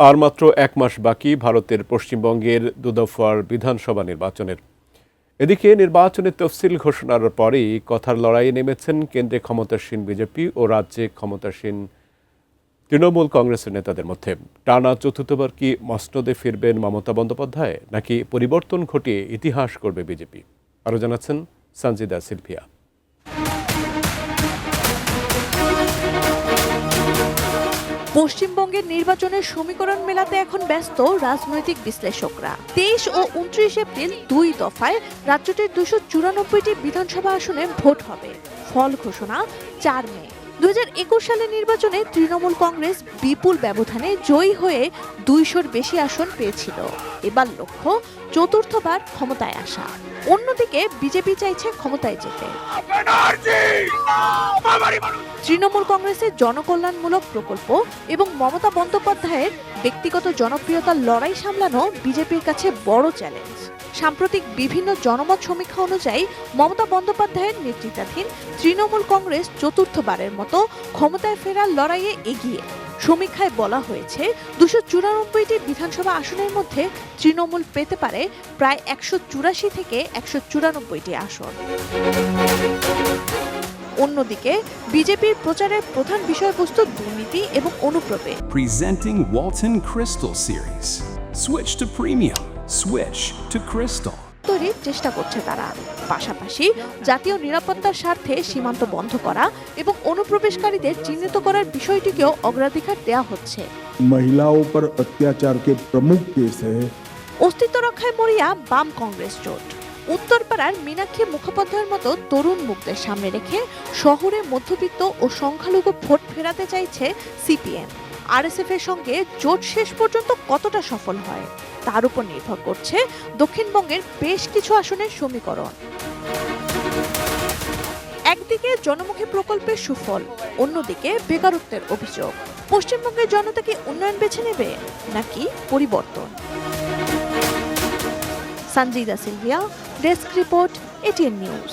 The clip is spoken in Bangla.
আর মাত্র এক মাস বাকি ভারতের পশ্চিমবঙ্গের দুদফার বিধানসভা নির্বাচনের। এদিকে নির্বাচনের তফসিল ঘোষণার পরেই কথার লড়াইয়ে নেমেছেন কেন্দ্রে ক্ষমতাসীন বিজেপি ও রাজ্যে ক্ষমতাসীন তৃণমূল কংগ্রেসের নেতাদের মধ্যে। টানা চতুর্থবার কি মসনদে ফিরবেন মমতা বন্দ্যোপাধ্যায়, নাকি পরিবর্তন ঘটিয়ে ইতিহাস করবে বিজেপি? আরও জানাচ্ছেন সঞ্জিদা সিলভিয়া। পশ্চিমবঙ্গের নির্বাচনের সমীকরণ মেলাতে এখন ব্যস্ত রাজনৈতিক বিশ্লেষকরা। 23 ও 29 এপ্রিল 2 দফায় রাজ্যটির 294টি বিধানসভা আসনে ভোট হবে। ফল ঘোষণা 4 মে। 2021 সালের নির্বাচনে তৃণমূল কংগ্রেস বিপুল ব্যবধানে জয়ী হয়ে 200-র বেশি আসন পেয়েছিল। এবার লক্ষ্য চতুর্থবার ক্ষমতায় আসা। অন্যদিকে বিজেপি চাইছে ক্ষমতায় যেতে। তৃণমূল কংগ্রেসের জনকল্যাণমূলক প্রকল্প এবং মমতা বন্দ্যোপাধ্যায়ের ব্যক্তিগত জনপ্রিয়তার লড়াই সামলানো বিজেপির কাছে বড় চ্যালেঞ্জ। সাম্প্রতিক বিভিন্ন জনমত সমীক্ষা অনুযায়ী মমতা বন্দ্যোপাধ্যায়ের নেতৃত্বাধীন তৃণমূল কংগ্রেস চতুর্থবারের মতো ক্ষমতায় ফেরার লড়াইয়ে এগিয়ে। সমীক্ষায় বলা হয়েছে 294টি বিধানসভা আসনের মধ্যে তৃণমূল পেতে পারে প্রায় 184 থেকে 194টি আসন। অন্যদিকে বিজেপির প্রচারের প্রধান বিষয়বস্তু দুর্নীতি এবং অনুপ্রবেশ। Presenting Walton Crystal Series. Switch to premium. Switch to Crystal. তৈরির চেষ্টা করছে তারা। পাশাপাশি জাতীয় নিরাপত্তার স্বার্থে সীমান্ত বন্ধ করা এবং অনুপ্রবেশকারীদের চিহ্নিত করার বিষয়টিকেও অগ্রাধিকার দেওয়া হচ্ছে। महिलाओं पर अत्याचार के प्रमुख केस है। অস্তিত্ব রক্ষায় মরিয়া বাম কংগ্রেস জোট। উত্তরপাড়ার মীনাক্ষী মুখোপাধ্যায়ের মতো তরুণ মুখদের সামনে রেখে শহরে মধ্যবিত্ত ও সংখ্যালঘু ভোট ফেরাতে চাইছে সিপিএম। আরএসএফ এর সঙ্গে জোট শেষ পর্যন্ত কতটা সফল হয় তার উপর নির্ভর করছে দক্ষিণবঙ্গের বেশ কিছু আসনের সমীকরণ। একদিকে জনমুখী প্রকল্পের সুফল, অন্যদিকে বেকারত্বের অভিযোগ। পশ্চিমবঙ্গের জনতা কি উন্নয়ন বেছে নেবে নাকি পরিবর্তন? Sanjida Sylvia, desk report, ATN news.